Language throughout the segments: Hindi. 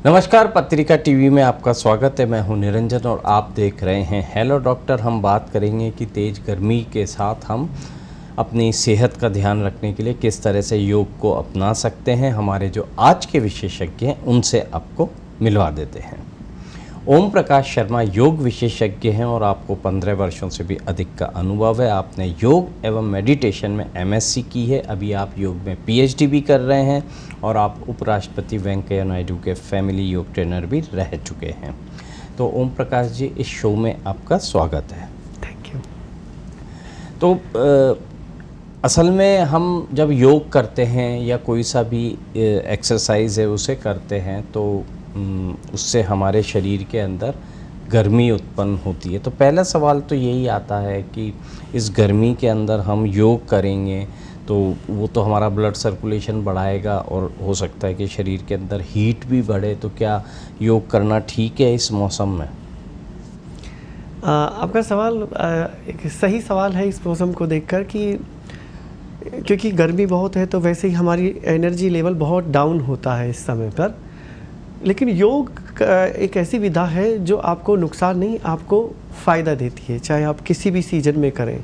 नमस्कार, पत्रिका टीवी में आपका स्वागत है। मैं हूं निरंजन और आप देख रहे हैं हेलो डॉक्टर। हम बात करेंगे कि तेज़ गर्मी के साथ हम अपनी सेहत का ध्यान रखने के लिए किस तरह से योग को अपना सकते हैं। हमारे जो आज के विशेषज्ञ हैं उनसे आपको मिलवा देते हैं। ओम प्रकाश शर्मा योग विशेषज्ञ हैं और आपको 15 वर्षों से भी अधिक का अनुभव है। आपने योग एवं मेडिटेशन में एमएससी की है, अभी आप योग में पीएचडी भी कर रहे हैं और आप उपराष्ट्रपति वेंकैया नायडू के फैमिली योग ट्रेनर भी रह चुके हैं। तो ओम प्रकाश जी, इस शो में आपका स्वागत है। Thank you. तो असल में हम जब योग करते हैं या कोई सा भी एक्सरसाइज है उसे करते हैं तो उससे हमारे शरीर के अंदर गर्मी उत्पन्न होती है। तो पहला सवाल तो यही आता है कि इस गर्मी के अंदर हम योग करेंगे तो वो तो हमारा ब्लड सर्कुलेशन बढ़ाएगा और हो सकता है कि शरीर के अंदर हीट भी बढ़े। तो क्या योग करना ठीक है इस मौसम में? आपका सवाल एक सही सवाल है इस मौसम को देखकर कि क्योंकि गर्मी बहुत है तो वैसे ही हमारी एनर्जी लेवल बहुत डाउन होता है इस समय पर। लेकिन योग एक ऐसी विधा है जो आपको नुकसान नहीं, आपको फ़ायदा देती है, चाहे आप किसी भी सीजन में करें।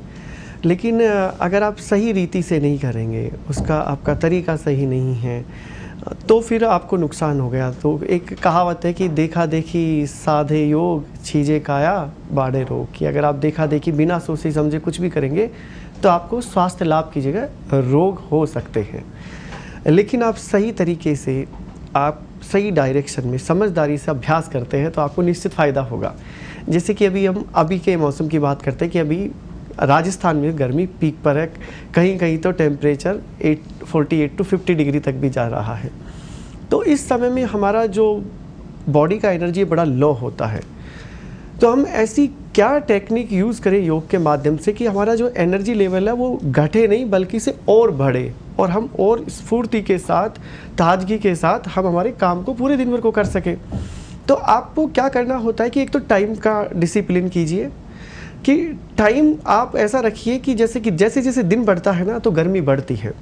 लेकिन अगर आप सही रीति से नहीं करेंगे, उसका आपका तरीका सही नहीं है, तो फिर आपको नुकसान हो गया। तो एक कहावत है कि देखा देखी साधे योग, छीजे काया बाढ़े रोग। कि अगर आप देखा देखी बिना सोचे समझे कुछ भी करेंगे तो आपको स्वास्थ्य लाभ की जगह रोग हो सकते हैं। लेकिन आप सही तरीके से, आप सही डायरेक्शन में समझदारी से अभ्यास करते हैं तो आपको निश्चित फ़ायदा होगा। जैसे कि हम अभी के मौसम की बात करते हैं कि अभी राजस्थान में गर्मी पीक पर है, कहीं कहीं तो टेम्परेचर 48 to 50 डिग्री तक भी जा रहा है। तो इस समय में हमारा जो बॉडी का एनर्जी बड़ा लो होता है। तो हम ऐसी क्या टेक्निक यूज़ करें योग के माध्यम से कि हमारा जो एनर्जी लेवल है वो घटे नहीं बल्कि से और बढ़े और हम और स्फूर्ति के साथ, ताजगी के साथ हम हमारे काम को पूरे दिन भर को कर सकें। तो आपको क्या करना होता है कि एक तो टाइम का डिसिप्लिन कीजिए कि टाइम आप ऐसा रखिए कि जैसे जैसे दिन बढ़ता है ना तो गर्मी बढ़ती है।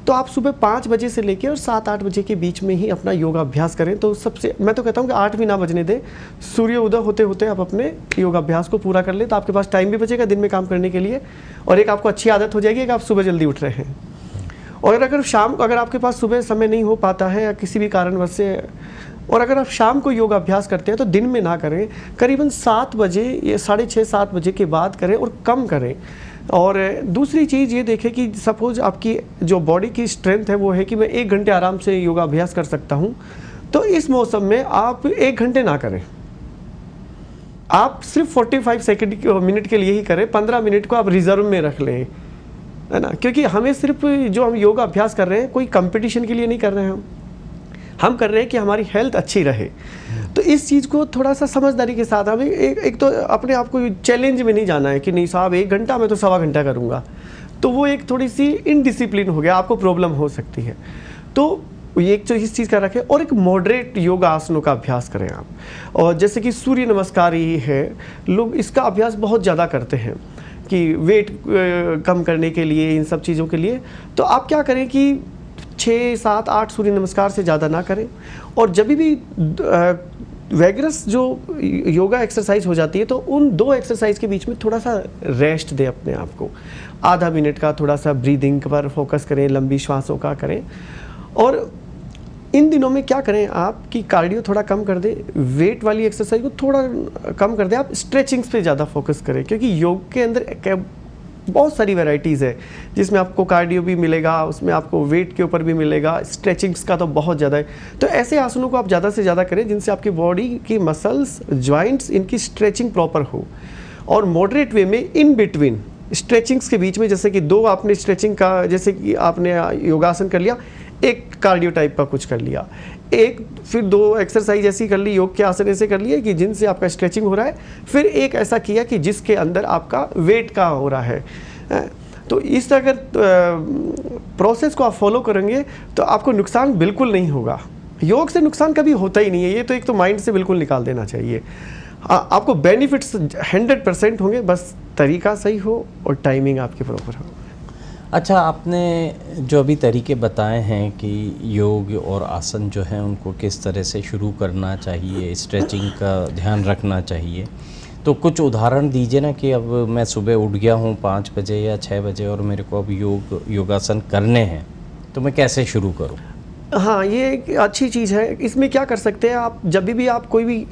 तो आप सुबह 5 बजे से लेकर और 7-8 बजे के बीच में ही अपना योगा अभ्यास करें। तो सबसे मैं तो कहता हूँ कि 8 भी ना बजने दें, सूर्य उदय होते होते आप अपने योगा अभ्यास को पूरा कर लें तो आपके पास टाइम भी बचेगा दिन में काम करने के लिए और एक आपको अच्छी आदत हो जाएगी कि आप सुबह जल्दी उठ रहे हैं। और अगर आपके पास सुबह समय नहीं हो पाता है या किसी भी कारणवश से, और अगर आप शाम को योगा अभ्यास करते हैं तो दिन में ना करें, करीबन 7 बजे या 6:30-7 बजे के बाद करें और कम करें। और दूसरी चीज़ ये देखें कि सपोज़ आपकी जो बॉडी की स्ट्रेंथ है वो है कि मैं 1 घंटे आराम से योगा अभ्यास कर सकता हूँ, तो इस मौसम में आप 1 घंटे ना करें, आप सिर्फ 45 मिनट के लिए ही करें। 15 मिनट को आप रिजर्व में रख लें, है ना। क्योंकि हमें सिर्फ जो हम योगा अभ्यास कर रहे हैं कोई कंपटीशन के लिए नहीं कर रहे हैं, हम कर रहे हैं कि हमारी हेल्थ अच्छी रहे। तो इस चीज़ को थोड़ा सा समझदारी के साथ हमें एक तो अपने आप को चैलेंज में नहीं जाना है कि नहीं साहब 1 घंटा मैं तो 1.25 घंटा करूँगा, तो वो एक थोड़ी सी इनडिसिप्लिन हो गया, आपको प्रॉब्लम हो सकती है। तो ये एक तो इस चीज़ का रखें और एक मॉडरेट योगा आसनों का अभ्यास करें आप। और जैसे कि सूर्य नमस्कार ही है, लोग इसका अभ्यास बहुत ज़्यादा करते हैं कि वेट कम करने के लिए, इन सब चीज़ों के लिए। तो आप क्या करें कि 6, 7, 8 सूर्य नमस्कार से ज़्यादा ना करें। और जब भी वैगरस जो योगा एक्सरसाइज हो जाती है तो उन 2 एक्सरसाइज के बीच में थोड़ा सा रेस्ट दें अपने आप को। आधा मिनट का थोड़ा सा ब्रीदिंग पर फोकस करें, लंबी श्वासों का करें। और इन दिनों में क्या करें आप कि कार्डियो थोड़ा कम कर दें, वेट वाली एक्सरसाइज को थोड़ा कम कर दें, आप स्ट्रेचिंग्स पे ज़्यादा फोकस करें। क्योंकि योग के अंदर बहुत सारी वैरायटीज़ है जिसमें आपको कार्डियो भी मिलेगा, उसमें आपको वेट के ऊपर भी मिलेगा, स्ट्रेचिंग्स का तो बहुत ज़्यादा है। तो ऐसे आसनों को आप ज़्यादा से ज़्यादा करें जिनसे आपकी बॉडी की मसल्स, जॉइंट्स, इनकी स्ट्रेचिंग प्रॉपर हो। और मॉडरेट वे में इन बिटवीन स्ट्रेचिंग्स के बीच में, जैसे कि 2 आपने स्ट्रेचिंग का, जैसे कि आपने योगासन कर लिया, एक कार्डियो टाइप का कुछ कर लिया, एक फिर 2 एक्सरसाइज ऐसी कर ली, योग के आसन ऐसे कर लिए कि जिनसे आपका स्ट्रेचिंग हो रहा है, फिर एक ऐसा किया कि जिसके अंदर आपका वेट का हो रहा है। तो इस तरह अगर प्रोसेस को आप फॉलो करेंगे तो आपको नुकसान बिल्कुल नहीं होगा। योग से नुकसान कभी होता ही नहीं है, ये तो एक तो माइंड से बिल्कुल निकाल देना चाहिए। आपको बेनिफिट्स 100% होंगे, बस तरीका सही हो और टाइमिंग आपकी प्रॉपर हो। अच्छा, आपने जो अभी तरीके बताए हैं कि योग और आसन जो हैं उनको किस तरह से शुरू करना चाहिए, स्ट्रेचिंग का ध्यान रखना चाहिए, तो कुछ उदाहरण दीजिए ना कि अब मैं सुबह उठ गया हूँ 5 बजे या 6 बजे और मेरे को अब योगासन करने हैं, तो मैं कैसे शुरू करूँ? हाँ, ये एक अच्छी चीज़ है। इसमें क्या कर सकते हैं आप, जब भी आप कोई भी,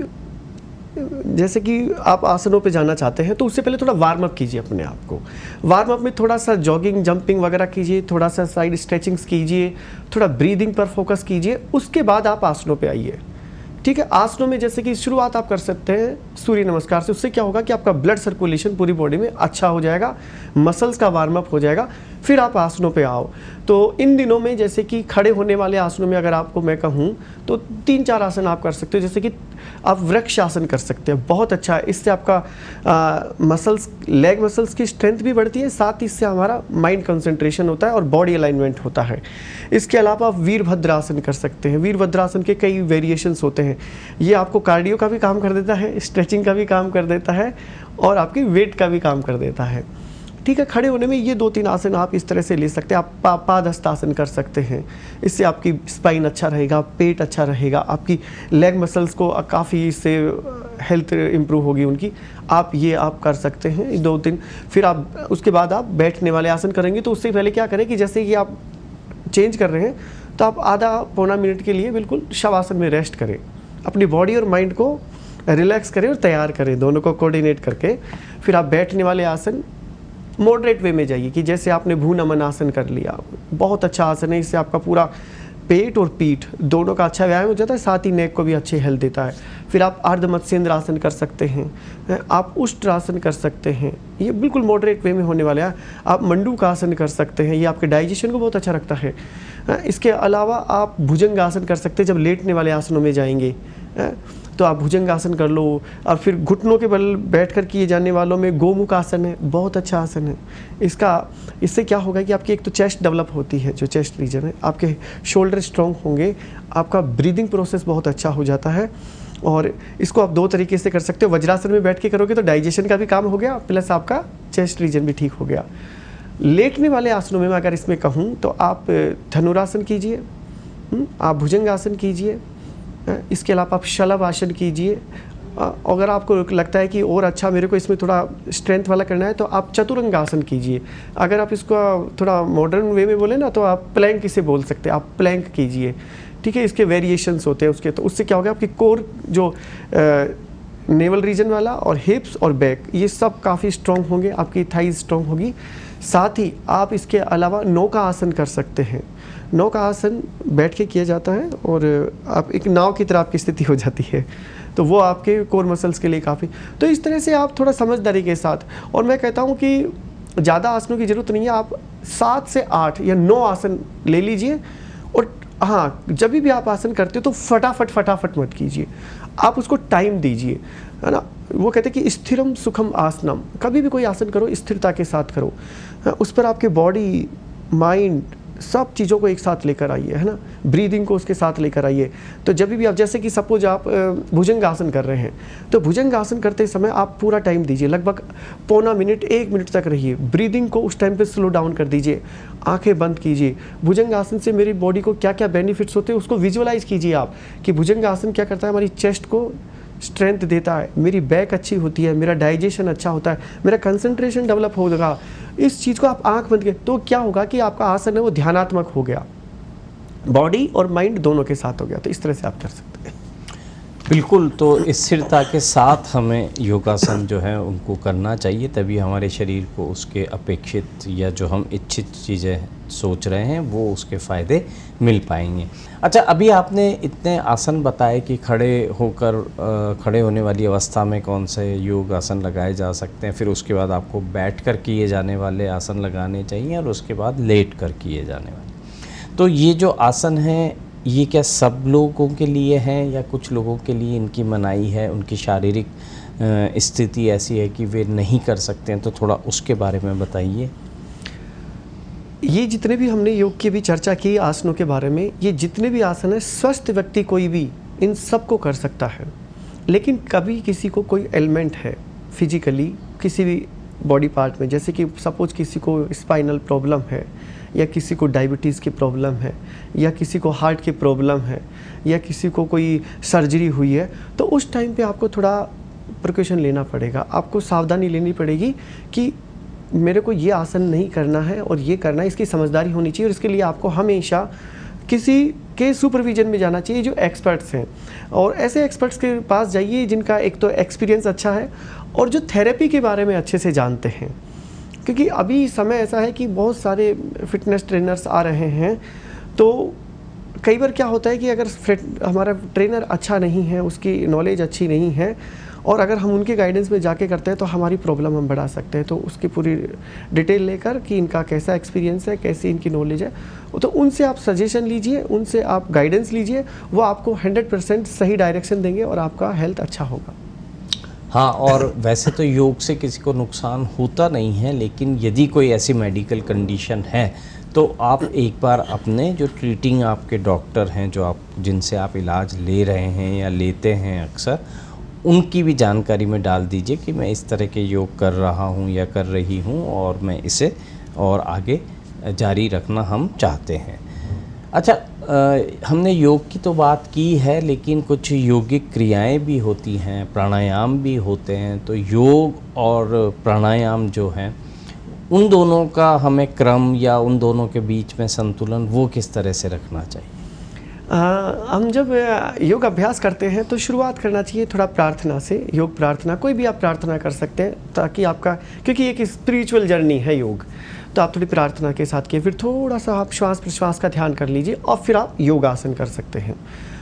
जैसे कि आप आसनों पे जाना चाहते हैं तो उससे पहले थोड़ा वार्म अप कीजिए अपने आप को। वार्म अप में थोड़ा सा जॉगिंग, जंपिंग वगैरह कीजिए, थोड़ा सा साइड स्ट्रेचिंग्स कीजिए, थोड़ा ब्रीदिंग पर फोकस कीजिए, उसके बाद आप आसनों पे आइए। ठीक है, आसनों में जैसे कि शुरुआत आप कर सकते हैं सूर्य नमस्कार से। उससे क्या होगा कि आपका ब्लड सर्कुलेशन पूरी बॉडी में अच्छा हो जाएगा, मसल्स का वार्म अप हो जाएगा, फिर आप आसनों पे आओ। तो इन दिनों में जैसे कि खड़े होने वाले आसनों में अगर आपको मैं कहूँ तो 3-4 आसन आप कर सकते हो। जैसे कि आप वृक्ष आसन कर सकते हैं, बहुत अच्छा है। इससे आपका मसल्स, लेग मसल्स की स्ट्रेंथ भी बढ़ती है, साथ ही इससे हमारा माइंड कंसंट्रेशन होता है और बॉडी अलाइनमेंट होता है। इसके अलावा आप वीरभद्रासन कर सकते हैं। वीरभद्रासन के कई वेरिएशंस होते हैं। ये आपको कार्डियो का भी काम कर देता है, स्ट्रेचिंग का भी काम कर देता है और आपके वेट का भी काम कर देता है। ठीक है, खड़े होने में ये 2-3 आसन आप इस तरह से ले सकते हैं। आप पादहस्तासन कर सकते हैं, इससे आपकी स्पाइन अच्छा रहेगा, पेट अच्छा रहेगा, आपकी लेग मसल्स को काफ़ी इससे हेल्थ इम्प्रूव होगी उनकी। आप कर सकते हैं 2-3। फिर आप उसके बाद आप बैठने वाले आसन करेंगे। तो उससे पहले क्या करें कि जैसे कि आप चेंज कर रहे हैं तो आप आधा-पौना मिनट के लिए बिल्कुल शवासन में रेस्ट करें, अपनी बॉडी और माइंड को रिलैक्स करें और तैयार करें, दोनों को कोऑर्डिनेट करके। फिर आप बैठने वाले आसन मॉडरेट वे में जाइए कि जैसे आपने भू नमन आसन कर लिया, बहुत अच्छा आसन है। इससे आपका पूरा पेट और पीठ दोनों का अच्छा व्यायाम हो जाता है, साथ ही नेक को भी अच्छी हेल्थ देता है। फिर आप अर्ध मत्स्येंद्र आसन कर सकते हैं, आप उष्ट्रासन कर सकते हैं, ये बिल्कुल मॉडरेट वे में होने वाला है। आप मंडूकासन कर सकते हैं, ये आपके डाइजेशन को बहुत अच्छा रखता है। इसके अलावा आप भुजंगासन कर सकते हैं। जब लेटने वाले आसनों में जाएंगे तो आप भुजंगासन कर लो। और फिर घुटनों के बल बैठकर किए जाने वालों में गोमुख आसन है, बहुत अच्छा आसन है। इससे क्या होगा कि आपकी एक तो चेस्ट डेवलप होती है, जो चेस्ट रीजन है, आपके शोल्डर स्ट्रॉन्ग होंगे, आपका ब्रीदिंग प्रोसेस बहुत अच्छा हो जाता है। और इसको आप 2 तरीके से कर सकते हो। वज्रासन में बैठ के करोगे तो डाइजेशन का भी काम हो गया, प्लस आपका चेस्ट रीजन भी ठीक हो गया। लेटने वाले आसनों में मैं अगर इसमें कहूँ तो आप धनुरासन कीजिए, आप भुजंगासन कीजिए, इसके अलावा आप शलभ आसन कीजिए। अगर आपको लगता है कि और अच्छा मेरे को इसमें थोड़ा स्ट्रेंथ वाला करना है तो आप चतुरंग आसन कीजिए। अगर आप इसको थोड़ा मॉडर्न वे में बोले ना तो आप प्लैंक इसे बोल सकते हैं, आप प्लैंक कीजिए। ठीक है, इसके वेरिएशंस होते हैं उसके। तो उससे क्या होगा, आपकी कोर जो नेवल रीजन वाला और हिप्स और बैक, ये सब काफ़ी स्ट्रॉन्ग होंगे, आपकी थाइज स्ट्रॉन्ग होगी। साथ ही आप इसके अलावा नौका आसन कर सकते हैं। नौका आसन बैठ के किया जाता है और आप एक नाव की तरह आपकी स्थिति हो जाती है, तो वो आपके कोर मसल्स के लिए काफ़ी। तो इस तरह से आप थोड़ा समझदारी के साथ, और मैं कहता हूँ कि ज़्यादा आसनों की ज़रूरत नहीं है, आप 7 से 8 या 9 आसन ले लीजिए। और हाँ, जब भी आप आसन करते हो तो फटाफट मत कीजिए, आप उसको टाइम दीजिए, है ना। वो कहते हैं कि स्थिरम सुखम आसनम, कभी भी कोई आसन करो स्थिरता के साथ करो, उस पर आपके बॉडी, माइंड, सब चीज़ों को एक साथ लेकर आइए, है ना। ब्रीदिंग को उसके साथ लेकर आइए। तो जब भी आप, जैसे कि सपोज आप भुजंग आसन कर रहे हैं, तो भुजंग आसन करते समय आप पूरा टाइम दीजिए, लगभग पौना मिनट 1 मिनट तक रहिए। ब्रीदिंग को उस टाइम पे स्लो डाउन कर दीजिए, आंखें बंद कीजिए। भुजंग आसन से मेरी बॉडी को क्या क्या बेनिफिट्स होते हैं उसको विजुअलाइज कीजिए आप, कि भुजंग आसन क्या करता है, हमारी चेस्ट को स्ट्रेंथ देता है, मेरी बैक अच्छी होती है, मेरा डाइजेशन अच्छा होता है, मेरा कंसंट्रेशन डेवलप होगा। इस चीज़ को आप आंख बंद के, तो क्या होगा कि आपका आसन है वो ध्यानात्मक हो गया, बॉडी और माइंड दोनों के साथ हो गया। तो इस तरह से आप कर सकते हैं। बिल्कुल, तो स्थिरता के साथ हमें योगासन जो है उनको करना चाहिए, तभी हमारे शरीर को उसके अपेक्षित या जो हम इच्छित चीज़ें सोच रहे हैं वो उसके फ़ायदे मिल पाएंगे। अच्छा, अभी आपने इतने आसन बताए कि खड़े होने वाली अवस्था में कौन से योग आसन लगाए जा सकते हैं, फिर उसके बाद आपको बैठकर किए जाने वाले आसन लगाने चाहिए और उसके बाद लेट कर किए जाने वाले। तो ये जो आसन हैं, ये क्या सब लोगों के लिए हैं या कुछ लोगों के लिए इनकी मनाही है, उनकी शारीरिक स्थिति ऐसी है कि वे नहीं कर सकते हैं, तो थोड़ा उसके बारे में बताइए। ये जितने भी हमने योग की भी चर्चा की आसनों के बारे में, ये जितने भी आसन है, स्वस्थ व्यक्ति कोई भी इन सब को कर सकता है। लेकिन कभी किसी को कोई एलिमेंट है फिजिकली, किसी भी बॉडी पार्ट में, जैसे कि सपोज किसी को स्पाइनल प्रॉब्लम है, या किसी को डायबिटीज़ की प्रॉब्लम है, या किसी को हार्ट की प्रॉब्लम है, या किसी को कोई सर्जरी हुई है, तो उस टाइम पे आपको थोड़ा प्रिकॉशन लेना पड़ेगा। आपको सावधानी लेनी पड़ेगी कि मेरे को ये आसन नहीं करना है और ये करना है, इसकी समझदारी होनी चाहिए। और इसके लिए आपको हमेशा किसी के सुपरविजन में जाना चाहिए जो एक्सपर्ट्स हैं, और ऐसे एक्सपर्ट्स के पास जाइए जिनका एक तो एक्सपीरियंस अच्छा है और जो थेरेपी के बारे में अच्छे से जानते हैं। क्योंकि अभी समय ऐसा है कि बहुत सारे फिटनेस ट्रेनर्स आ रहे हैं, तो कई बार क्या होता है कि अगर हमारा ट्रेनर अच्छा नहीं है, उसकी नॉलेज अच्छी नहीं है, और अगर हम उनके गाइडेंस में जाके करते हैं तो हमारी प्रॉब्लम हम बढ़ा सकते हैं। तो उसकी पूरी डिटेल लेकर कि इनका कैसा एक्सपीरियंस है, कैसी इनकी नॉलेज है, तो उनसे आप सजेशन लीजिए, उनसे आप गाइडेंस लीजिए, वो आपको 100% सही डायरेक्शन देंगे और आपका हेल्थ अच्छा होगा। हाँ, और वैसे तो योग से किसी को नुकसान होता नहीं है, लेकिन यदि कोई ऐसी मेडिकल कंडीशन है तो आप एक बार अपने जो ट्रीटिंग आपके डॉक्टर हैं, जो आप जिनसे आप इलाज ले रहे हैं या लेते हैं अक्सर, उनकी भी जानकारी में डाल दीजिए कि मैं इस तरह के योग कर रहा हूँ या कर रही हूँ और मैं इसे और आगे जारी रखना हम चाहते हैं। अच्छा, हमने योग की तो बात की है, लेकिन कुछ योगिक क्रियाएं भी होती हैं, प्राणायाम भी होते हैं। तो योग और प्राणायाम जो हैं, उन दोनों का हमें क्रम या उन दोनों के बीच में संतुलन वो किस तरह से रखना चाहिए? हम जब योग अभ्यास करते हैं तो शुरुआत करना चाहिए थोड़ा प्रार्थना से। योग प्रार्थना, कोई भी आप प्रार्थना कर सकते हैं, ताकि आपका, क्योंकि एक स्पिरिचुअल जर्नी है योग, तो आप थोड़ी प्रार्थना के साथ किए, फिर थोड़ा सा आप श्वास प्रश्वास का ध्यान कर लीजिए और फिर आप योगासन कर सकते हैं।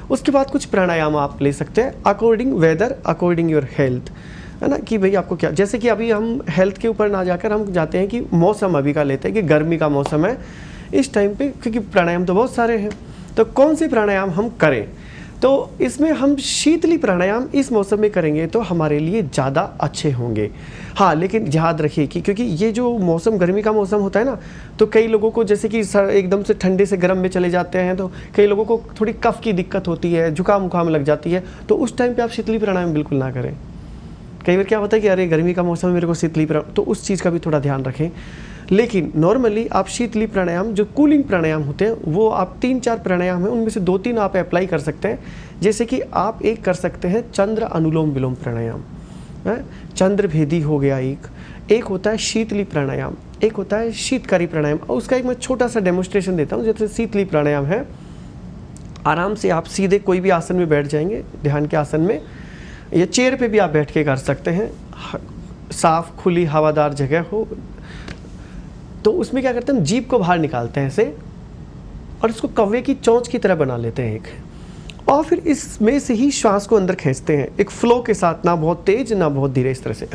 उसके बाद कुछ प्राणायाम आप ले सकते हैं according weather, according your health, है ना, कि भाई आपको क्या, जैसे कि अभी हम हेल्थ के ऊपर ना जाकर हम जाते हैं कि मौसम अभी का लेते हैं कि गर्मी का मौसम है इस टाइम पे, क्योंकि प्राणायाम तो बहुत सारे हैं, तो कौन से प्राणायाम हम करें। तो इसमें हम शीतली प्राणायाम इस मौसम में करेंगे तो हमारे लिए ज़्यादा अच्छे होंगे। हाँ, लेकिन याद रखिए कि क्योंकि ये जो मौसम गर्मी का मौसम होता है ना, तो कई लोगों को जैसे कि एकदम से ठंडे से गर्म में चले जाते हैं, तो कई लोगों को थोड़ी कफ की दिक्कत होती है, जुकाम उखाम लग जाती है, तो उस टाइम पे आप शीतली प्राणायाम बिल्कुल ना करें। कई बार क्या होता है कि अरे गर्मी का मौसम है, मेरे को शीतली प्राणायाम, तो उस चीज़ का भी थोड़ा ध्यान रखें। लेकिन नॉर्मली आप शीतली प्राणायाम, जो कूलिंग प्राणायाम होते हैं, वो आप 3-4 प्राणायाम हैं, उनमें से 2-3 आप अप्लाई कर सकते हैं। जैसे कि आप एक कर सकते हैं चंद्र अनुलोम विलोम प्राणायाम, चंद्र भेदी हो गया, एक होता है शीतली प्राणायाम, एक होता है शीतकारी प्राणायाम। और उसका एक मैं छोटा सा डेमोस्ट्रेशन देता हूँ। जैसे शीतली प्राणायाम है, आराम से आप सीधे कोई भी आसन में बैठ जाएंगे, ध्यान के आसन में, या चेयर पे भी आप बैठ के कर सकते हैं, साफ खुली हवादार जगह हो। तो उसमें क्या करते हैं, हम जीभ को बाहर निकालते हैं ऐसे, और इसको कौवे की चोंच की तरह बना लेते हैं एक, और फिर इसमें से ही श्वास को अंदर खींचते हैं एक फ्लो के साथ, ना बहुत तेज ना बहुत धीरे, इस तरह से।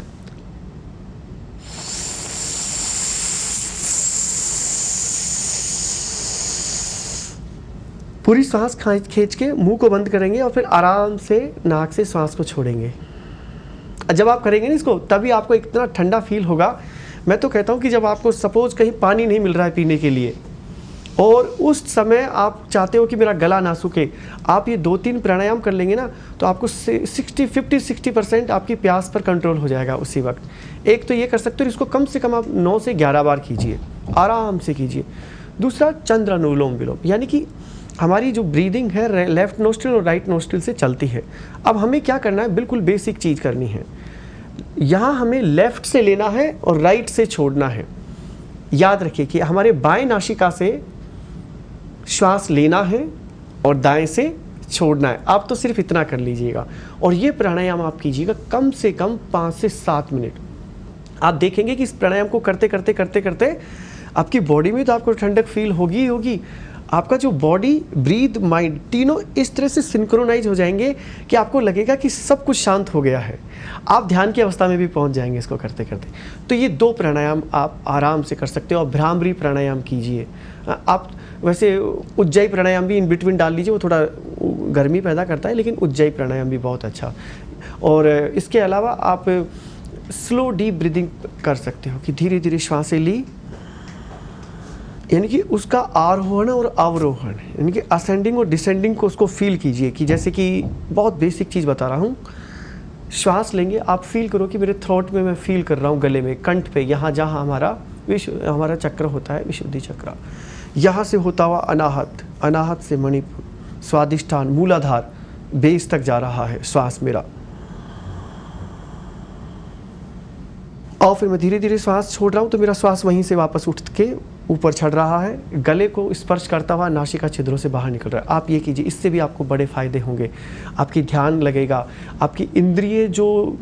पूरी सांस खींच के मुंह को बंद करेंगे और फिर आराम से नाक से सांस को छोड़ेंगे। जब आप करेंगे ना इसको, तभी आपको इतना ठंडा फील होगा। मैं तो कहता हूँ कि जब आपको सपोज कहीं पानी नहीं मिल रहा है पीने के लिए, और उस समय आप चाहते हो कि मेरा गला ना सूखे, आप ये 2-3 प्राणायाम कर लेंगे ना, तो आपको 50-60% आपकी प्यास पर कंट्रोल हो जाएगा उसी वक्त। एक तो ये कर सकते हो, इसको कम से कम आप 9 से 11 बार कीजिए, आराम से कीजिए। दूसरा चंद्र अनुलोम विलोम, यानी कि हमारी जो ब्रीदिंग है लेफ्ट नोस्ट्रिल और राइट नोस्ट्रिल से चलती है। अब हमें क्या करना है, बिल्कुल बेसिक चीज़ करनी है। यहाँ हमें लेफ्ट से लेना है और राइट से छोड़ना है। याद रखिए कि हमारे बाएं नासिका से श्वास लेना है और दाएं से छोड़ना है। आप तो सिर्फ इतना कर लीजिएगा, और ये प्राणायाम आप कीजिएगा कम से कम 5 से 7 मिनट। आप देखेंगे कि इस प्राणायाम को करते करते करते करते आपकी बॉडी में तो आपको ठंडक फील होगी ही होगी। आपका जो बॉडी, ब्रीथ, माइंड, तीनों इस तरह से सिंक्रोनाइज हो जाएंगे कि आपको लगेगा कि सब कुछ शांत हो गया है। आप ध्यान की अवस्था में भी पहुंच जाएंगे इसको करते करते। तो ये 2 प्राणायाम आप आराम से कर सकते हो। और भ्रामरी प्राणायाम कीजिए। आप वैसे उज्जयी प्राणायाम भी इन बिटवीन डाल लीजिए, वो थोड़ा गर्मी पैदा करता है, लेकिन उज्जयी प्राणायाम भी बहुत अच्छा। और इसके अलावा आप स्लो डीप ब्रीदिंग कर सकते हो कि धीरे धीरे श्वासें ली, यानी कि उसका आरोहण और अवरोहण, यानी कि असेंडिंग और डिसेंडिंग को उसको फील कीजिए। कि जैसे कि बहुत बेसिक चीज़ बता रहा हूँ, श्वास लेंगे, आप फील करो कि मेरे थ्रोट में मैं फील कर रहा हूँ, गले में, कंठ पे, यहाँ जहाँ हमारा चक्र होता है, विशुद्धि चक्र, यहाँ से होता हुआ अनाहत, अनाहत से मणिपुर, स्वादिष्ठान, मूलाधार, बेस तक जा रहा है श्वास मेरा। और फिर मैं धीरे धीरे श्वास छोड़ रहा हूँ तो मेरा श्वास वहीं से वापस उठ के ऊपर चढ़ रहा है, गले को स्पर्श करता हुआ नासिका छिद्रों से बाहर निकल रहा है। आप ये कीजिए, इससे भी आपको बड़े फायदे होंगे। आपकी ध्यान लगेगा, आपकी इंद्रिय जो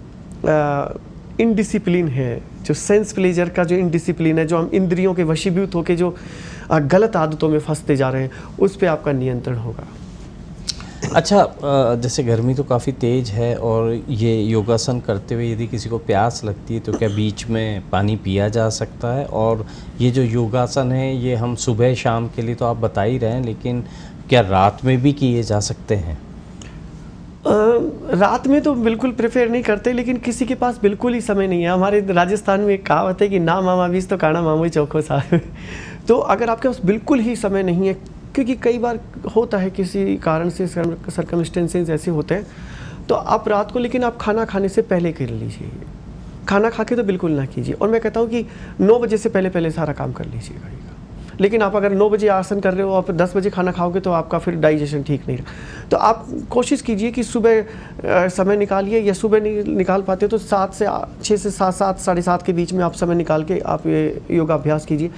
इनडिसिप्लिन है, जो सेंस प्लेजर का जो इनडिसिप्लिन है, जो हम इंद्रियों के वशीभूत होकर जो गलत आदतों में फंसते जा रहे हैं, उस पर आपका नियंत्रण होगा। अच्छा, जैसे गर्मी तो काफ़ी तेज़ है और ये योगासन करते हुए यदि किसी को प्यास लगती है तो क्या बीच में पानी पिया जा सकता है? और ये जो योगासन है ये हम सुबह शाम के लिए तो आप बता ही रहे हैं, लेकिन क्या रात में भी किए जा सकते हैं? रात में तो बिल्कुल प्रेफर नहीं करते, लेकिन किसी के पास बिल्कुल ही समय नहीं है। हमारे राजस्थान में एक कहावत है कि ना मामा बीस तो काना मामू चौखो साहब। तो अगर आपके पास बिल्कुल ही समय नहीं है, क्योंकि कई बार होता है किसी कारण से सर्कमस्टेंसेस ऐसे होते हैं, तो आप रात को, लेकिन आप खाना खाने से पहले कर लीजिए। खाना खा के तो बिल्कुल ना कीजिए। और मैं कहता हूँ कि 9 बजे से पहले पहले सारा काम कर लीजिएगा। लेकिन आप अगर 9 बजे आसन कर रहे हो और 10 बजे खाना खाओगे तो आपका फिर डाइजेशन ठीक नहीं रहा। तो आप कोशिश कीजिए कि सुबह समय निकालिए, या सुबह नहीं निकाल पाते तो 6 से 7, 7:30 के बीच में आप समय निकाल के आप ये योगाभ्यास कीजिए।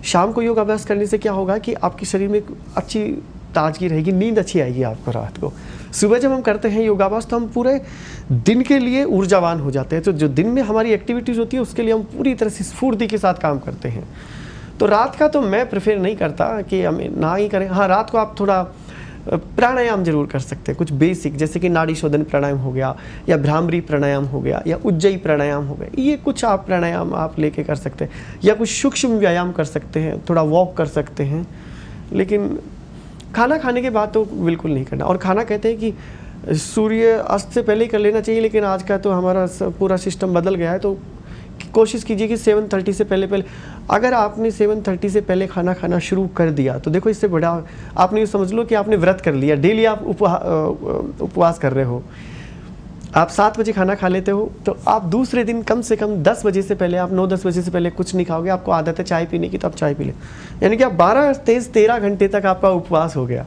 शाम को योगाभ्यास करने से क्या होगा कि आपके शरीर में अच्छी ताजगी रहेगी, नींद अच्छी आएगी आपको रात को। सुबह जब हम करते हैं योगाभ्यास तो हम पूरे दिन के लिए ऊर्जावान हो जाते हैं। तो जो दिन में हमारी एक्टिविटीज़ होती है उसके लिए हम पूरी तरह से स्फूर्ति के साथ काम करते हैं। तो रात का तो मैं प्रेफर नहीं करता कि हम ना ही करें। हाँ, रात को आप थोड़ा प्राणायाम जरूर कर सकते हैं, कुछ बेसिक, जैसे कि नाड़ी शोधन प्राणायाम हो गया, या भ्रामरी प्राणायाम हो गया, या उज्जयी प्राणायाम हो गया। ये कुछ आप प्राणायाम आप लेके कर सकते हैं, या कुछ सूक्ष्म व्यायाम कर सकते हैं, थोड़ा वॉक कर सकते हैं। लेकिन खाना खाने के बाद तो बिल्कुल नहीं करना। और खाना कहते हैं कि सूर्य अस्त से पहले ही कर लेना चाहिए, लेकिन आज का तो हमारा पूरा सिस्टम बदल गया है। तो कोशिश कीजिए कि 7:30 से पहले अगर आपने 7:30 से पहले खाना खाना शुरू कर दिया तो देखो, इससे बड़ा आपने ये समझ लो कि आपने व्रत कर लिया, डेली आप उपवास कर रहे हो। आप 7 बजे खाना खा लेते हो तो आप दूसरे दिन कम से कम 10 बजे से पहले, आप 9-10 बजे से पहले कुछ नहीं खाओगे। आपको आदत है चाय पीने की तो आप चाय पी लें, यानी कि आप 12-13 घंटे तक आपका उपवास हो गया।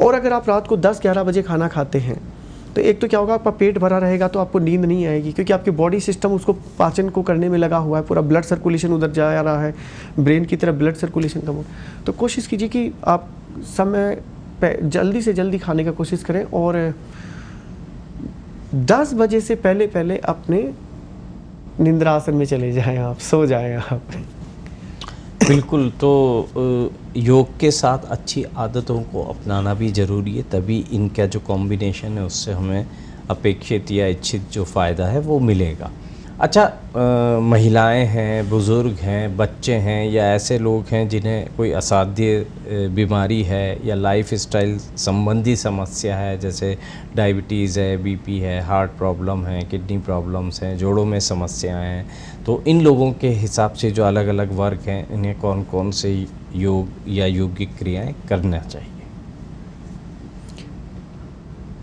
और अगर आप रात को 10-11 बजे खाना खाते हैं तो एक तो क्या होगा, आपका पेट भरा रहेगा तो आपको नींद नहीं आएगी, क्योंकि आपकी बॉडी सिस्टम उसको पाचन को करने में लगा हुआ है। पूरा ब्लड सर्कुलेशन उधर जा रहा है, ब्रेन की तरफ ब्लड सर्कुलेशन कम हो। तो कोशिश कीजिए कि आप समय पे जल्दी से जल्दी खाने का कोशिश करें, और 10 बजे से पहले पहले अपने निंद्रासन में चले जाएं, आप सो जाएं आप। बिल्कुल। तो योग के साथ अच्छी आदतों को अपनाना भी ज़रूरी है, तभी इनका जो कॉम्बिनेशन है उससे हमें अपेक्षित या इच्छित जो फ़ायदा है वो मिलेगा। अच्छा, महिलाएं हैं, बुज़ुर्ग हैं, बच्चे हैं, या ऐसे लोग हैं जिन्हें कोई असाध्य बीमारी है या लाइफस्टाइल संबंधी समस्या है, जैसे डायबिटीज़ है, बीपी है, हार्ट प्रॉब्लम है, किडनी प्रॉब्लम्स हैं, जोड़ों में समस्याएं हैं, तो इन लोगों के हिसाब से जो अलग अलग वर्ग हैं, इन्हें कौन कौन से योग या योगिक क्रियाएं करना चाहिए?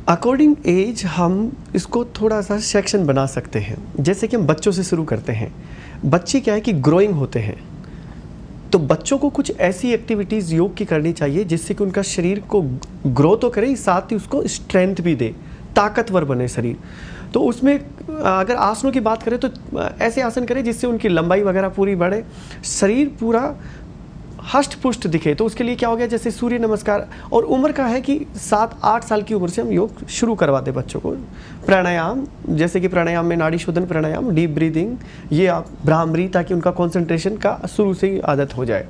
अकॉर्डिंग एज हम इसको थोड़ा सा सेक्शन बना सकते हैं। जैसे कि हम बच्चों से शुरू करते हैं। बच्चे क्या है कि ग्रोइंग होते हैं, तो बच्चों को कुछ ऐसी एक्टिविटीज़ योग की करनी चाहिए जिससे कि उनका शरीर को ग्रो तो करे, साथ ही उसको स्ट्रेंथ भी दे, ताकतवर बने शरीर। तो उसमें अगर आसनों की बात करें तो ऐसे आसन करें जिससे उनकी लंबाई वगैरह पूरी बढ़े, शरीर पूरा हष्ट पुष्ट दिखे। तो उसके लिए क्या हो गया, जैसे सूर्य नमस्कार। और उम्र का है कि 7-8 साल की उम्र से हम योग शुरू करवाते बच्चों को। प्राणायाम, जैसे कि प्राणायाम में नाड़ी शोधन प्राणायाम, डीप ब्रीदिंग, ये आप भ्रामरी, ताकि उनका कंसंट्रेशन का शुरू से ही आदत हो जाए।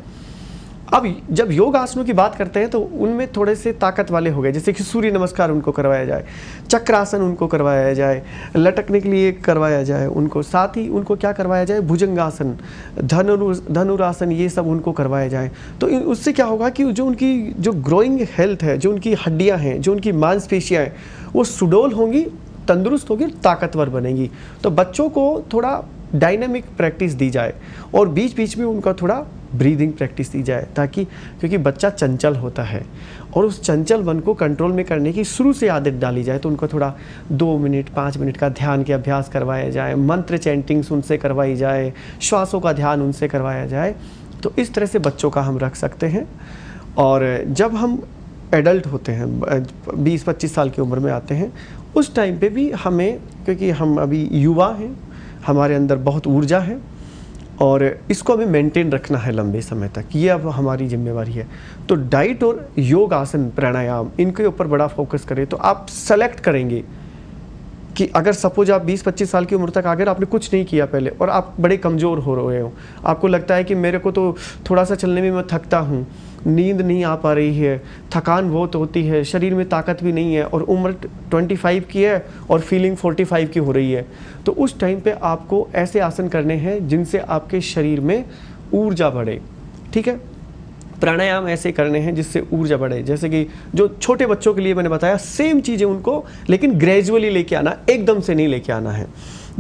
अब जब योग आसनों की बात करते हैं तो उनमें थोड़े से ताकत वाले हो गए, जैसे कि सूर्य नमस्कार उनको करवाया जाए, चक्रासन उनको करवाया जाए, लटकने के लिए करवाया जाए उनको, साथ ही उनको क्या करवाया जाए, भुजंगासन, धनुरासन, ये सब उनको करवाया जाए। तो उससे क्या होगा कि जो उनकी जो ग्रोइंग हेल्थ है, जो उनकी हड्डियाँ हैं, जो उनकी मांसपेशियाँ हैं, वो सुडौल होंगी, तंदुरुस्त होगी, ताकतवर बनेंगी। तो बच्चों को थोड़ा डायनामिक प्रैक्टिस दी जाए और बीच बीच में उनका थोड़ा ब्रीदिंग प्रैक्टिस दी जाए, ताकि क्योंकि बच्चा चंचल होता है और उस चंचल मन को कंट्रोल में करने की शुरू से आदत डाली जाए। तो उनको थोड़ा 2 मिनट 5 मिनट का ध्यान के अभ्यास करवाया जाए, मंत्र चैंटिंग्स उनसे करवाई जाए, श्वासों का ध्यान उनसे करवाया जाए। तो इस तरह से बच्चों का हम रख सकते हैं। और जब हम एडल्ट होते हैं, 20-25 साल की उम्र में आते हैं, उस टाइम पे भी हमें, क्योंकि हम अभी युवा हैं, हमारे अंदर बहुत ऊर्जा है और इसको हमें मेंटेन रखना है लंबे समय तक, ये अब हमारी जिम्मेवारी है। तो डाइट और योग, आसन, प्राणायाम, इनके ऊपर बड़ा फोकस करें। तो आप सेलेक्ट करेंगे कि अगर सपोज आप 20-25 साल की उम्र तक अगर आपने कुछ नहीं किया पहले और आप बड़े कमज़ोर हो रहे हो, आपको लगता है कि मेरे को तो थोड़ा सा चलने में मैं थकता हूँ, नींद नहीं आ पा रही है, थकान बहुत होती है, शरीर में ताकत भी नहीं है और उम्र 25 की है और फीलिंग 45 की हो रही है, तो उस टाइम पे आपको ऐसे आसन करने हैं जिनसे आपके शरीर में ऊर्जा बढ़े। ठीक है, प्राणायाम ऐसे करने हैं जिससे ऊर्जा बढ़े। जैसे कि जो छोटे बच्चों के लिए मैंने बताया, सेम चीज़ें उनको, लेकिन ग्रेजुअली लेके आना, एकदम से नहीं लेके आना है,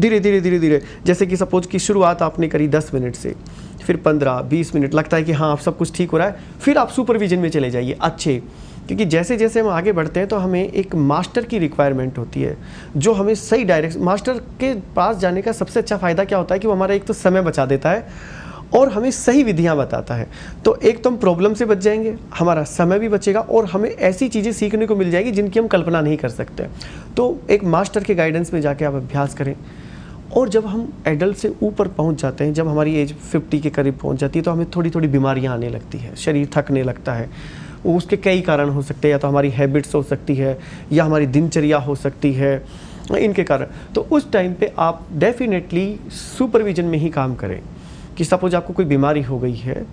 धीरे धीरे धीरे धीरे। जैसे कि सपोज की शुरुआत आपने करी 10 मिनट से, फिर 15-20 मिनट, लगता है कि हाँ आप सब कुछ ठीक हो रहा है, फिर आप सुपरविजन में चले जाइए अच्छे। क्योंकि जैसे जैसे हम आगे बढ़ते हैं तो हमें एक मास्टर की रिक्वायरमेंट होती है जो हमें सही डायरेक्शन। मास्टर के पास जाने का सबसे अच्छा फ़ायदा क्या होता है कि वो हमारा एक तो समय बचा देता है और हमें सही विधियां बताता है। तो एक तो हम प्रॉब्लम से बच जाएंगे, हमारा समय भी बचेगा और हमें ऐसी चीज़ें सीखने को मिल जाएगी जिनकी हम कल्पना नहीं कर सकते। तो एक मास्टर के गाइडेंस में जाके आप अभ्यास करें। और जब हम एडल्ट से ऊपर पहुंच जाते हैं, जब हमारी एज 50 के करीब पहुंच जाती है, तो हमें थोड़ी थोड़ी बीमारियां आने लगती है, शरीर थकने लगता है। उसके कई कारण हो सकते हैं, या तो हमारी हैबिट्स हो सकती है या हमारी दिनचर्या हो सकती है, इनके कारण। तो उस टाइम पे आप डेफिनेटली सुपरविजन में ही काम करें। कि सपोज आपको कोई बीमारी हो गई है,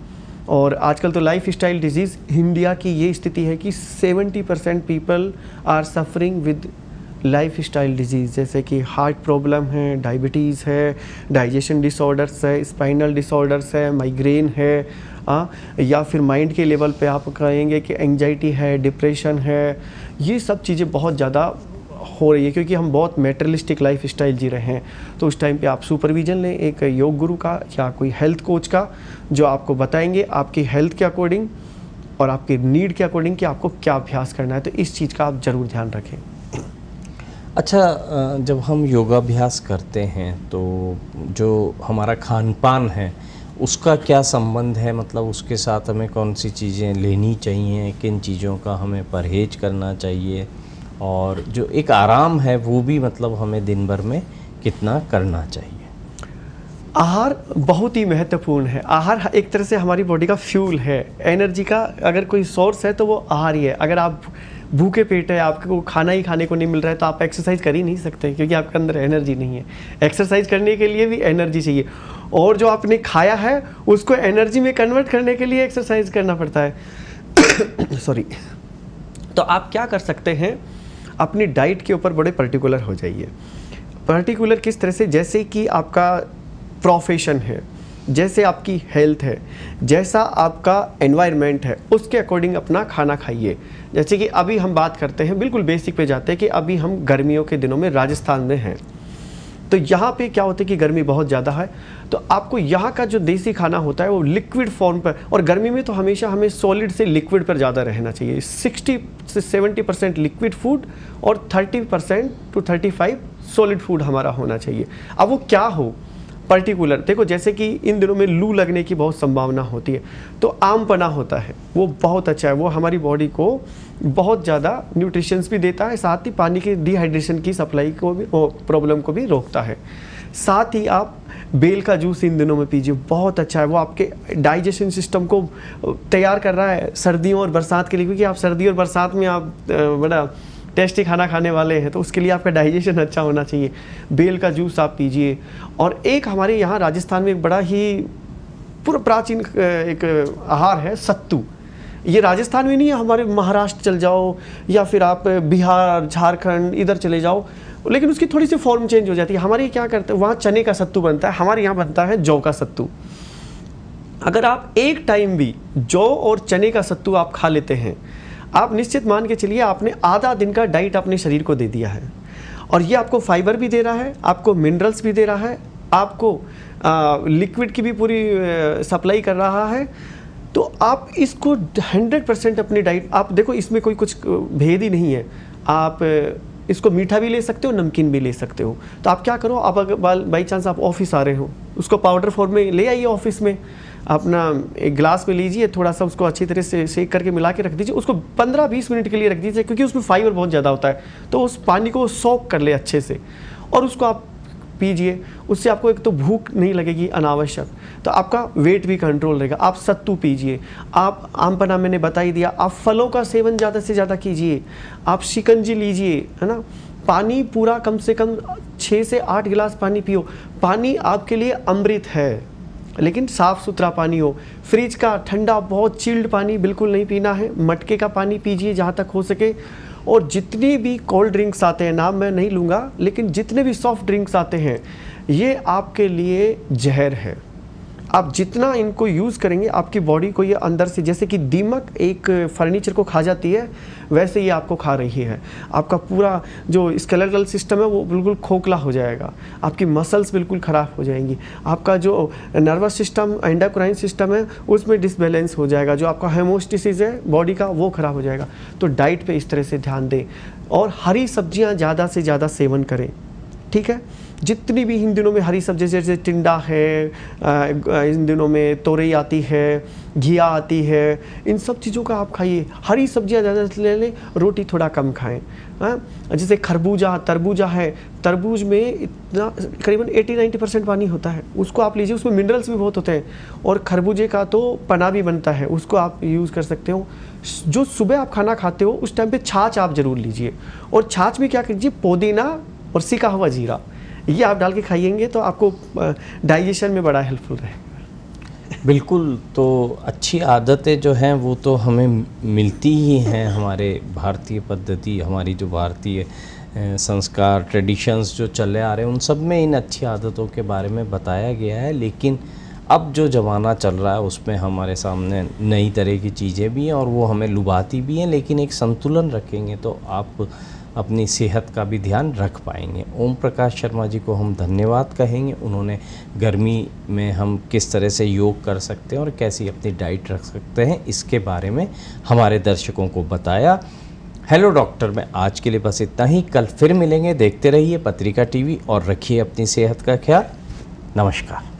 और आजकल तो लाइफ स्टाइल डिजीज़, इंडिया की ये स्थिति है कि 70% people are suffering with life style disease, जैसे कि हार्ट प्रॉब्लम है, डायबिटीज़ है, डाइजेशन डिसऑर्डर्स है, स्पाइनल डिसऑर्डर्स है, माइग्रेन है, या फिर माइंड के लेवल पे आप कहेंगे कि एंजाइटी है, डिप्रेशन है। ये सब चीज़ें बहुत ज़्यादा हो रही है क्योंकि हम बहुत मेटेरियलिस्टिक लाइफ स्टाइल जी रहे हैं। तो उस टाइम पे आप सुपरविजन लें एक योग गुरु का या कोई हेल्थ कोच का, जो आपको बताएंगे आपकी हेल्थ के अकॉर्डिंग और आपकी नीड के अकॉर्डिंग कि आपको क्या अभ्यास करना है। तो इस चीज़ का आप ज़रूर ध्यान रखें। अच्छा, जब हम योगाभ्यास करते हैं तो जो हमारा खान पान है उसका क्या संबंध है? मतलब उसके साथ हमें कौन सी चीज़ें लेनी चाहिए, किन चीज़ों का हमें परहेज करना चाहिए, और जो एक आराम है वो भी मतलब हमें दिन भर में कितना करना चाहिए? आहार बहुत ही महत्वपूर्ण है। आहार एक तरह से हमारी बॉडी का फ्यूल है, एनर्जी का अगर कोई सोर्स है तो वो आहार ही है। अगर आप भूखे पेट है, आपको खाना ही खाने को नहीं मिल रहा है, तो आप एक्सरसाइज कर ही नहीं सकते क्योंकि आपके अंदर एनर्जी नहीं है। एक्सरसाइज करने के लिए भी एनर्जी चाहिए, और जो आपने खाया है उसको एनर्जी में कन्वर्ट करने के लिए एक्सरसाइज करना पड़ता है। सॉरी। तो आप क्या कर सकते हैं, अपनी डाइट के ऊपर बड़े पर्टिकुलर हो जाइए। पर्टिकुलर किस तरह से? जैसे कि आपका प्रोफेशन है, जैसे आपकी हेल्थ है, जैसा आपका एनवायरनमेंट है, उसके अकॉर्डिंग अपना खाना खाइए। जैसे कि अभी हम बात करते हैं, बिल्कुल बेसिक पे जाते हैं कि अभी हम गर्मियों के दिनों में राजस्थान में हैं। तो यहाँ पे क्या होता है कि गर्मी बहुत ज़्यादा है, तो आपको यहाँ का जो देसी खाना होता है वो लिक्विड फॉर्म पर, और गर्मी में तो हमेशा हमें सॉलिड से लिक्विड पर ज़्यादा रहना चाहिए। 60 से 70% लिक्विड फूड और 30% to 35 सॉलिड फूड हमारा होना चाहिए। अब वो क्या हो पर्टिकुलर, देखो जैसे कि इन दिनों में लू लगने की बहुत संभावना होती है, तो आम पना होता है, वो बहुत अच्छा है, वो हमारी बॉडी को बहुत ज़्यादा न्यूट्रिशंस भी देता है, साथ ही पानी की डिहाइड्रेशन की सप्लाई को भी, प्रॉब्लम को भी रोकता है। साथ ही आप बेल का जूस इन दिनों में पीजिए, बहुत अच्छा है, वो आपके डाइजेशन सिस्टम को तैयार कर रहा है सर्दियों और बरसात के लिए, क्योंकि आप सर्दी और बरसात में आप बड़ा टेस्टी खाना खाने वाले हैं, तो उसके लिए आपका डाइजेशन अच्छा होना चाहिए। बेल का जूस आप पीजिए। और एक हमारे यहाँ राजस्थान में एक बड़ा ही पूरा प्राचीन एक आहार है सत्तू। ये राजस्थान में नहीं है, हमारे महाराष्ट्र चल जाओ या फिर आप बिहार, झारखंड इधर चले जाओ, लेकिन उसकी थोड़ी सी फॉर्म चेंज हो जाती है। हमारे क्या करते हैं, वहाँ चने का सत्तू बनता है, हमारे यहाँ बनता है जौ का सत्तू। अगर आप एक टाइम भी जौ और चने का सत्तू आप खा लेते हैं, आप निश्चित मान के चलिए आपने आधा दिन का डाइट अपने शरीर को दे दिया है। और ये आपको फाइबर भी दे रहा है, आपको मिनरल्स भी दे रहा है, आपको लिक्विड की भी पूरी सप्लाई कर रहा है, तो आप इसको 100% अपनी डाइट, आप देखो इसमें कोई कुछ भेद ही नहीं है। आप इसको मीठा भी ले सकते हो, नमकीन भी ले सकते हो। तो आप क्या करो, आप अगर बाई चांस आप ऑफिस आ रहे हो, उसको पाउडर फॉर्म में ले आइए ऑफिस में, अपना एक ग्लास में लीजिए, थोड़ा सा उसको अच्छी तरह से शेक करके मिला के रख दीजिए, उसको 15-20 मिनट के लिए रख दीजिए, क्योंकि उसमें फाइबर बहुत ज़्यादा होता है। तो उस पानी को सोक कर ले अच्छे से और उसको आप पीजिए। उससे आपको एक तो भूख नहीं लगेगी अनावश्यक, तो आपका वेट भी कंट्रोल रहेगा। आप सत्तू पीजिए, आप आम पन्ना मैंने बता ही दिया, आप फलों का सेवन ज़्यादा से ज़्यादा कीजिए, आप शिकंजी लीजिए, है ना। पानी पूरा कम से कम 6 से 8 गिलास पानी पियो। पानी आपके लिए अमृत है, लेकिन साफ़ सुथरा पानी हो। फ्रिज का ठंडा बहुत चिल्ड पानी बिल्कुल नहीं पीना है। मटके का पानी पीजिए जहाँ तक हो सके। और जितनी भी कोल्ड ड्रिंक्स आते हैं, नाम मैं नहीं लूँगा, लेकिन जितने भी सॉफ्ट ड्रिंक्स आते हैं, ये आपके लिए जहर है। आप जितना इनको यूज़ करेंगे, आपकी बॉडी को ये अंदर से, जैसे कि दीमक एक फर्नीचर को खा जाती है, वैसे ये आपको खा रही है। आपका पूरा जो स्केलेटल सिस्टम है वो बिल्कुल खोखला हो जाएगा, आपकी मसल्स बिल्कुल ख़राब हो जाएंगी, आपका जो नर्वस सिस्टम, एंडोक्राइन सिस्टम है उसमें डिसबैलेंस हो जाएगा, जो आपका हेमोस्टेसिस है बॉडी का वो ख़राब हो जाएगा। तो डाइट पे इस तरह से ध्यान दें और हरी सब्जियाँ ज़्यादा से ज़्यादा सेवन करें, ठीक है। जितनी भी इन दिनों में हरी सब्जी, जैसे टिंडा है, इन दिनों में तोरई आती है, घिया आती है, इन सब चीज़ों का आप खाइए। हरी सब्जियां ज़्यादा से ले लें, रोटी थोड़ा कम खाएं। जैसे खरबूजा, तरबूजा है, तरबूज में इतना करीबन 80-90% पानी होता है, उसको आप लीजिए, उसमें मिनरल्स भी बहुत होते हैं। और खरबूजे का तो पना भी बनता है, उसको आप यूज़ कर सकते हो। जो सुबह आप खाना खाते हो उस टाइम पे छाछ आप ज़रूर लीजिए, और छाछ में क्या कीजिए, पुदीना और सिका हुआ जीरा, ये आप डाल के खाइएंगे तो आपको डाइजेशन में बड़ा हेल्पफुल रहेगा। बिल्कुल। तो अच्छी आदतें जो हैं वो तो हमें मिलती ही हैं, हमारे भारतीय पद्धति, हमारी जो भारतीय संस्कार, ट्रेडिशंस जो चले आ रहे हैं, उन सब में इन अच्छी आदतों के बारे में बताया गया है। लेकिन अब जो ज़माना चल रहा है उसमें हमारे सामने नई तरह की चीज़ें भी हैं और वो हमें लुभाती भी हैं, लेकिन एक संतुलन रखेंगे तो आप अपनी सेहत का भी ध्यान रख पाएंगे। ओम प्रकाश शर्मा जी को हम धन्यवाद कहेंगे। उन्होंने गर्मी में हम किस तरह से योग कर सकते हैं और कैसी अपनी डाइट रख सकते हैं, इसके बारे में हमारे दर्शकों को बताया। हेलो डॉक्टर में आज के लिए बस इतना ही। कल फिर मिलेंगे। देखते रहिए पत्रिका टीवी और रखिए अपनी सेहत का ख्याल। नमस्कार।